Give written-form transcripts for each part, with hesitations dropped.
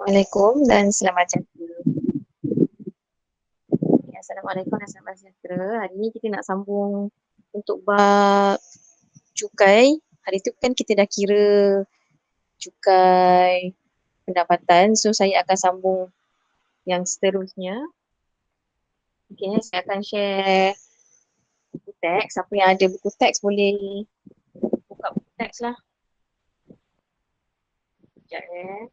Assalamualaikum dan selamat sejahtera. Assalamualaikum dan selamat sejahtera. Hari ni kita nak sambung untuk bab cukai. Hari tu kan kita dah kira cukai pendapatan. So saya akan sambung yang seterusnya. Okay, saya akan share buku teks. Siapa yang ada buku teks boleh buka buku teks lah. Sekejap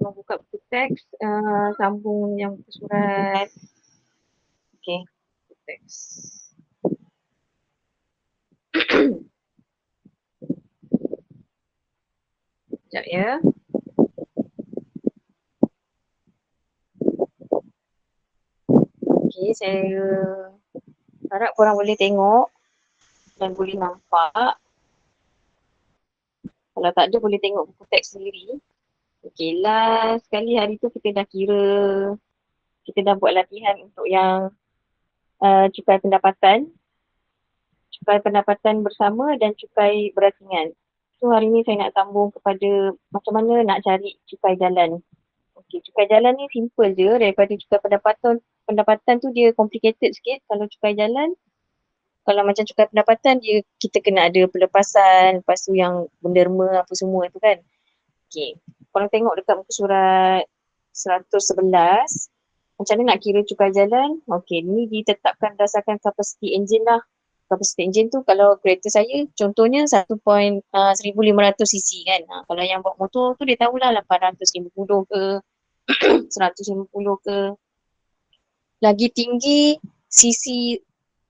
Mau buka buku teks, sambung yang buku surat. Okay, buku teks. Sekejap ya. Okay, saya harap korang boleh tengok dan boleh nampak. Kalau tak ada boleh tengok buku teks sendiri. Okay, last sekali hari tu kita dah kira, kita dah buat latihan untuk yang cukai pendapatan bersama dan cukai berasingan. So hari ni saya nak sambung kepada macam mana nak cari cukai jalan. Okay, cukai jalan ni simple je daripada cukai pendapatan tu dia complicated sikit. Kalau cukai jalan, kalau macam cukai pendapatan dia kita kena ada pelepasan, lepas tu yang menderma apa semua tu kan. Okay, korang tengok dekat muka surat 111, macam mana nak kira cukai jalan. Okay, ni ditetapkan berdasarkan capacity engine lah. Capacity engine tu kalau kereta saya contohnya 1.1500 cc kan. Kalau yang bawa motor tu dia tahulah 850 ke 150 ke. Lagi tinggi cc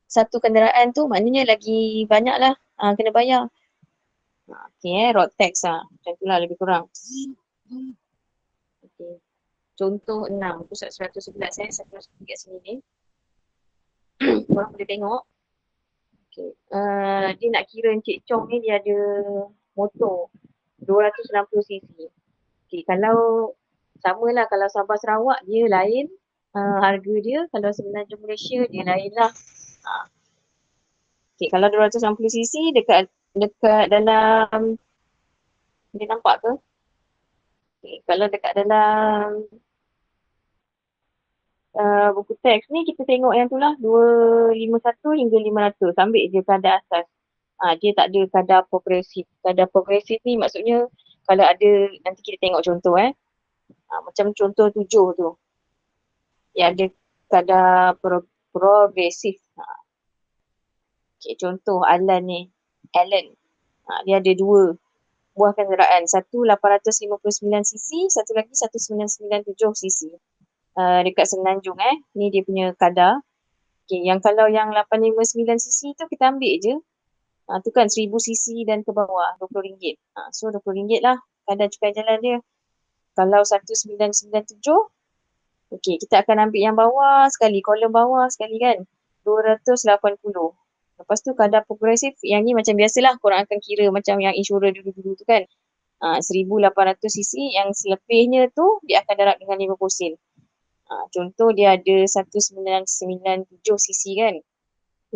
satu kenderaan tu maknanya lagi banyak lah kena bayar. Okay, road tax lah. Macam tu lah lebih kurang. Okay. Contoh 6, pusat 111 saya terus pergi kat sini ni. Korang boleh tengok. Okay. Dia nak kira Encik Chong ni dia ada motor 260cc. Okay, kalau samalah kalau Sabah Sarawak dia lain harga dia, kalau Semenanjung Malaysia dia lain lah. Okay, kalau 260cc dekat dalam, dia nampak ke? Okay, kalau dekat dalam buku teks ni kita tengok yang tu lah 251 hingga 500. Ambil je kadar asas. Dia tak ada kadar progresif. Kadar progresif ni maksudnya kalau ada, nanti kita tengok contoh macam contoh 7 tu. Dia ada kadar progresif. Okay, contoh Alan ni. Alan. Dia ada dua buah kenderaan. Satu 859cc, satu lagi 1997cc. Dekat Semenanjung ni dia punya kadar. Okay, yang kalau yang 859cc tu kita ambil je. Tu kan 1000cc dan ke bawah, RM20. So RM20 lah kadar cukai jalan dia. Kalau 1997, okay, kita akan ambil yang bawah sekali, kolom bawah sekali kan. 280. Lepas tu kadar progresif, yang ni macam biasalah korang akan kira macam yang insurer dulu-dulu tu kan. 1800cc, yang selebihnya tu dia akan darab dengan 50 sen. Contoh dia ada 1997cc kan.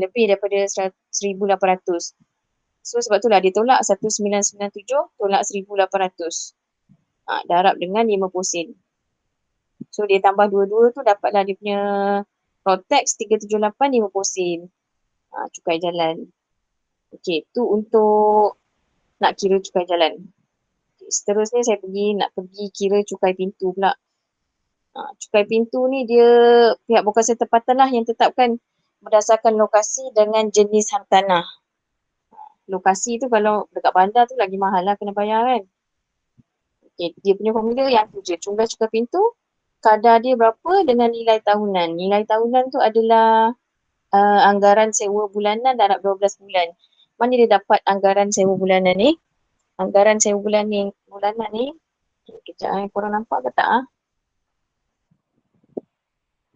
Lebih daripada 1800. So sebab itulah dia tolak 1997, tolak 1800. Darab dengan 50 sen. So dia tambah dua-dua tu dapatlah dia punya road tax 378 50 sen. Cukai jalan. Okey, tu untuk nak kira cukai jalan. Okay, seterusnya saya nak pergi kira cukai pintu pula. Cukai pintu ni dia pihak berkuasa tempatan lah yang tetapkan berdasarkan lokasi dengan jenis hartanah. Lokasi tu kalau dekat bandar tu lagi mahal lah kena bayar kan. Okay, dia punya formula yang tu je. Jumlah cukai pintu, kadar dia berapa dengan nilai tahunan. Nilai tahunan tu adalah anggaran sewa bulanan darab 12 bulan. Mana dia dapat anggaran sewa bulanan ni? Anggaran sewa bulanan ni, kejap korang nampak ke tak?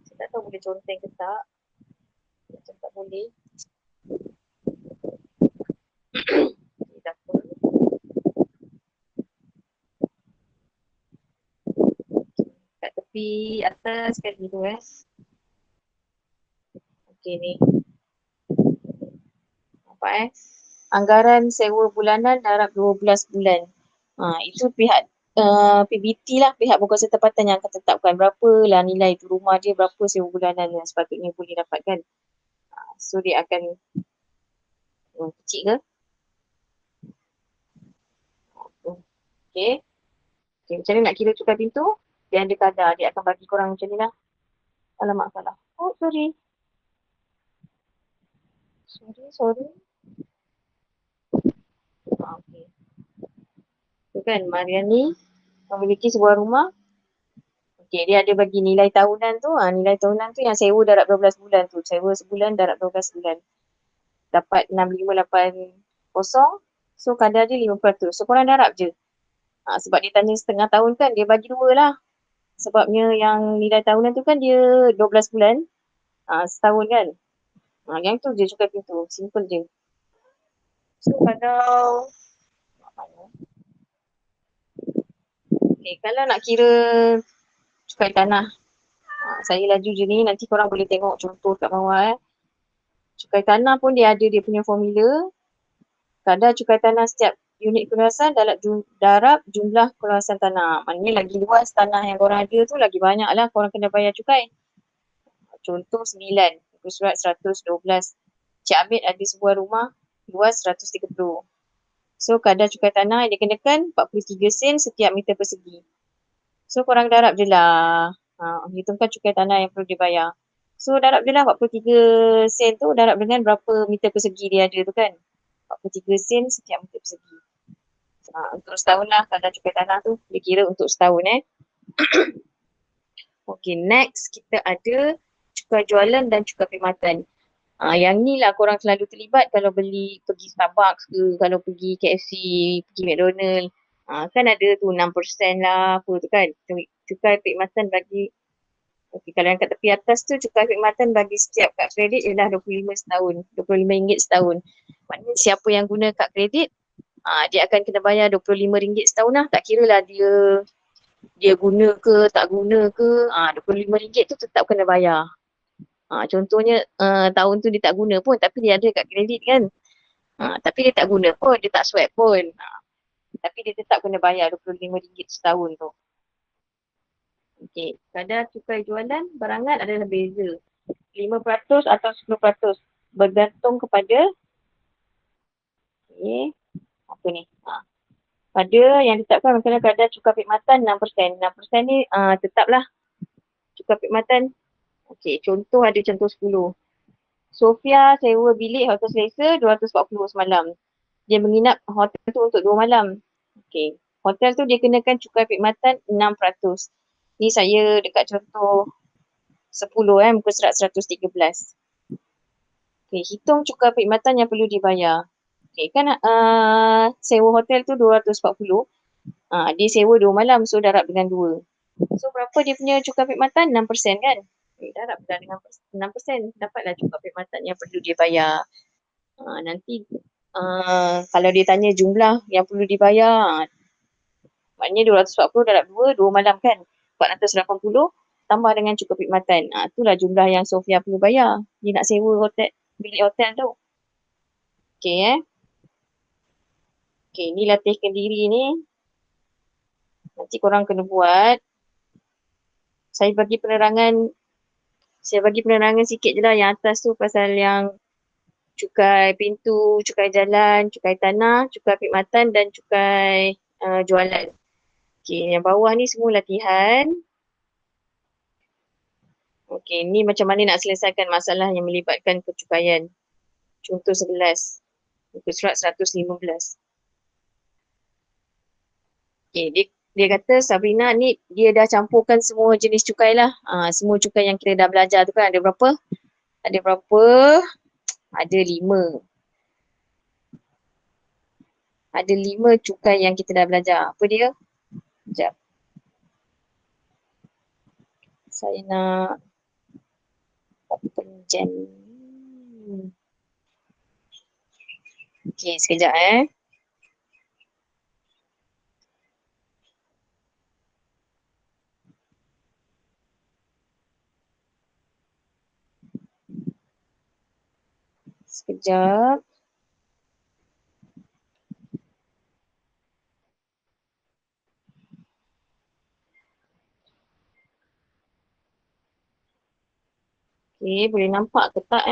Saya tak tahu boleh conteng ke tak. Macam tak boleh. Tak apa. Kat tepi atas sekali tu. Okey ni. Nampak anggaran sewa bulanan darab 12 bulan. Itu pihak PBT lah, pihak berkuasa tempatan yang akan tetapkan berapa lah nilai tu rumah dia, berapa sewa bulanan yang sepatutnya boleh dapatkan. So dia akan kecil ke? Okay. Okay, macam mana nak kira cukai pintu? Dia ada kadar, dia akan bagi korang macam ni lah. Alamak salah. Oh sorry. Sorry. Okay. Tu kan Mariani memiliki sebuah rumah. Okay, dia ada bagi nilai tahunan tu. Nilai tahunan tu yang sewa darab 12 bulan tu. Sewa sebulan darab 12 bulan. Dapat 6580. So kadar dia 5%. So korang darab je. Sebab dia tanya setengah tahun kan, dia bagi dua lah. Sebabnya yang nilai tahunan tu kan dia 12 bulan. Setahun kan. Yang tu je cukai pintu. Simple je. So kalau kalau nak kira cukai tanah, saya laju je ni, nanti korang boleh tengok contoh kat bawah. Cukai tanah pun dia ada dia punya formula. Kadar cukai tanah setiap unit keluasan darab jumlah keluasan tanah. Maknanya lagi luas tanah yang korang ada tu, lagi banyak lah korang kena bayar cukai. Contoh 9, muka surat 112. Cik Hamid ada sebuah rumah luas 130. So kadar cukai tanah yang dikenakan 43 sen setiap meter persegi. So korang darab je lah. Hitungkan cukai tanah yang perlu dibayar. So darab je lah 43 sen tu darab dengan berapa meter persegi dia ada tu kan. 43 sen setiap meter persegi. Untuk setahun lah kadar cukai tanah tu. Dia kira untuk setahun Okay, next kita ada cukai jualan dan cukai perkhidmatan. Yang ni lah korang selalu terlibat kalau pergi Starbucks ke, kalau pergi KFC, pergi McDonald. Kan ada tu 6% lah apa tu kan. Cukai perkhidmatan bagi, kalau yang kat tepi atas tu cukai perkhidmatan bagi setiap kad kredit ialah 25 setahun, RM25 setahun. Maknanya siapa yang guna kad kredit, dia akan kena bayar RM25 setahun lah. Tak kira lah dia guna ke tak guna ke, RM25 tu tetap kena bayar. Contohnya tahun tu dia tak guna pun tapi dia ada kat kredit kan. Tapi dia tak guna pun, dia tak swipe pun. Tapi dia tetap kena bayar RM25 setahun tu. Okey, kadar cukai jualan barangan adalah beza. 5% atau 10% bergantung kepada apa ni? Pada yang ditetapkan misalnya kadar cukai perkhidmatan 6%. 6% ni tetaplah cukai perkhidmatan. Okey, contoh ada contoh 10. Sofia sewa bilik Hotel Selesa 240 semalam. Dia menginap hotel tu untuk 2 malam. Okey. Hotel tu dia kenakan cukai perkhidmatan 6%. Ni saya dekat contoh 10 muka surat 113. Okey, hitung cukai perkhidmatan yang perlu dibayar. Okey, kan sewa hotel tu 240. Dia sewa 2 malam so darab dengan 2. So berapa dia punya cukai perkhidmatan? 6% kan? Darab dah dengan 6%. Dapatlah cukai perkhidmatan yang perlu dia bayar. Nanti kalau dia tanya jumlah yang perlu dibayar, maknanya 240 darab 2, 2 malam kan? 480 tambah dengan cukai perkhidmatan. Itulah jumlah yang Sofia perlu bayar. Dia nak sewa hotel, bilik hotel tu. Okay Okay, ni latihkan diri ni. Nanti korang kena buat. Saya bagi penerangan sikit je lah yang atas tu pasal yang cukai pintu, cukai jalan, cukai tanah, cukai perkhidmatan dan cukai jualan. Okay, yang bawah ni semua latihan. Okay, ni macam mana nak selesaikan masalah yang melibatkan percukaian. Contoh 11. Muka surat 115. Okay, dia kata Sabrina ni dia dah campurkan semua jenis cukai lah. Semua cukai yang kita dah belajar tu kan ada berapa? Ada berapa? Ada 5. Ada 5 cukai yang kita dah belajar. Apa dia? Sekejap. Saya nak open jam. Okay, sekejap Sekejap. Okay, boleh nampak ke tak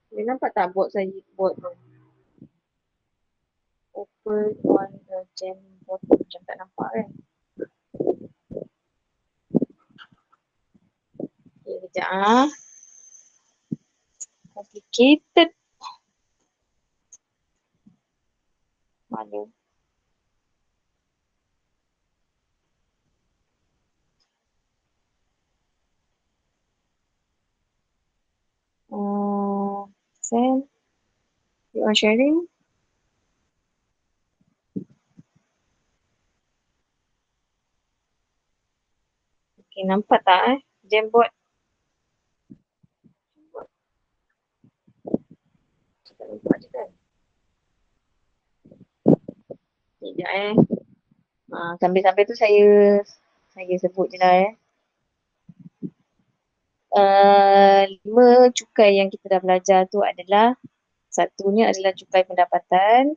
Boleh nampak tak board saya, board tu? Open on the jam board. Macam tak nampak kan? Okay, kejap Complicated. Mana? Send. You are sharing. Okay, nampak tak Jamboard. Tak nampak je kan? Sekejap sambil-sambil tu saya sebut je lah 5 cukai yang kita dah belajar tu adalah, satunya adalah cukai pendapatan,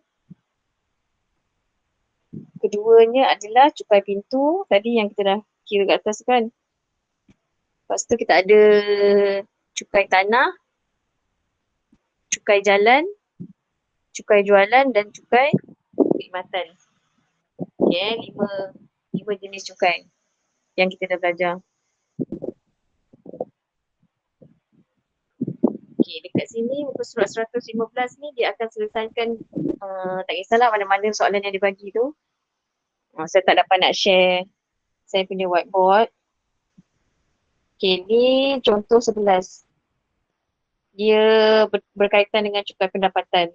keduanya adalah cukai pintu, tadi yang kita dah kira kat atas kan. Lepas tu kita ada cukai tanah, cukai jalan, cukai jualan dan cukai perkhidmatan. Okay, lima jenis cukai yang kita dah belajar. Okay, dekat sini muka surat 115 ni dia akan selesaikan tak kisahlah mana-mana soalan yang dibagi tu. Saya tak dapat nak share saya punya whiteboard. Okay, ni contoh 11. Dia berkaitan dengan cukai pendapatan.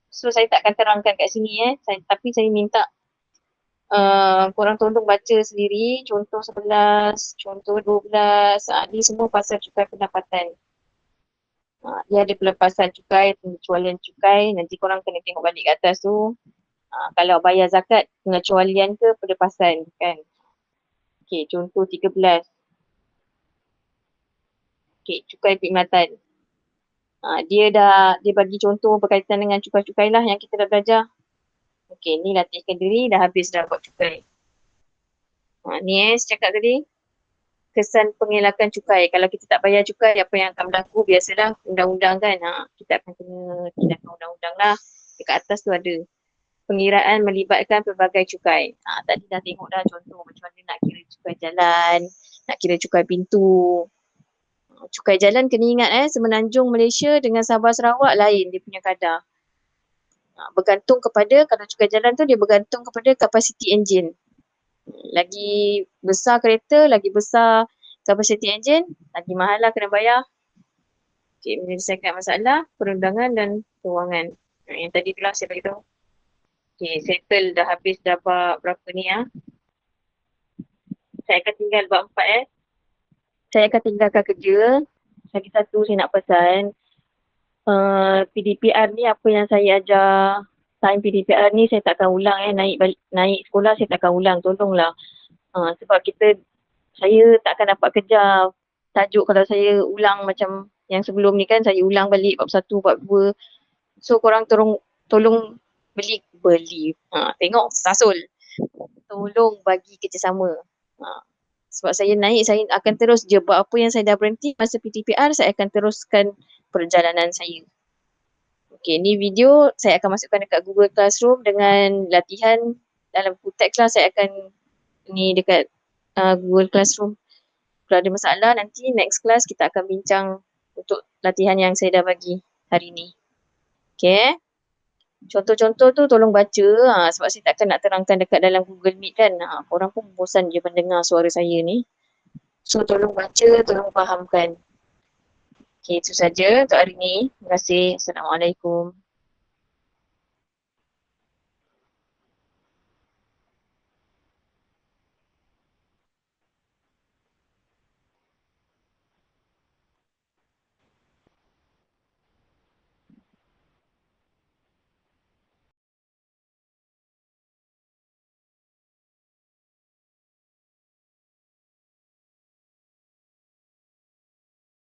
So, saya tak akan terangkan kat sini tapi saya minta korang tolong baca sendiri contoh 11, contoh 12. Ni semua pasal cukai pendapatan. Dia ada pelepasan cukai, pengecualian cukai. Nanti korang kena tengok balik kat atas tu. Kalau bayar zakat, pengecualian ke pelepasan kan. Okay, contoh 13. Okay, cukai perkhidmatan. Dia bagi contoh berkaitan dengan cukai-cukai lah yang kita dah belajar. Okay, ni latihkan diri, dah habis dah buat cukai. Ni saya cakap tadi, kesan pengelakan cukai. Kalau kita tak bayar cukai, apa yang akan berlaku? Biasalah undang-undang kan. Kita akan kena tindakan undang-undang lah. Dekat atas tu ada. Pengiraan melibatkan pelbagai cukai. Tadi dah tengok dah contoh macam mana nak kira cukai jalan, nak kira cukai pintu. Cukai jalan kena ingat Semenanjung Malaysia dengan Sabah Sarawak lain dia punya kadar. Bergantung kepada, kalau cukai jalan tu dia bergantung kepada capacity engine. Lagi besar kereta, lagi besar capacity engine, lagi mahal lah kena bayar. Okay, menyelesaikan masalah perundangan dan kewangan. Yang tadi tu lah saya beritahu. Okay, settle dah habis dah bab berapa ni Saya akan tinggal bab 4 Saya akan tinggalkan kerja. Lagi satu saya nak pesan. PDPR ni apa yang saya ajar time PDPR ni saya takkan ulang naik sekolah saya takkan ulang, tolonglah. Sebab saya takkan dapat kejar tajuk kalau saya ulang macam yang sebelum ni kan, saya ulang balik bab 1, bab 2. So korang tolong beli. Tengok rasul. Tolong bagi kerjasama. Sebab saya akan terus je buat apa yang saya dah berhenti masa PTPR, saya akan teruskan perjalanan saya. Okay, ni video saya akan masukkan dekat Google Classroom dengan latihan dalam teks lah. Saya akan ni dekat Google Classroom. Kalau ada masalah nanti next class kita akan bincang untuk latihan yang saya dah bagi hari ni. Okay. Contoh-contoh tu tolong baca sebab saya takkan nak terangkan dekat dalam Google Meet kan. Korang pun bosan je mendengar suara saya ni. So tolong baca, tolong fahamkan. Okay, itu saja untuk hari ni. Terima kasih. Assalamualaikum.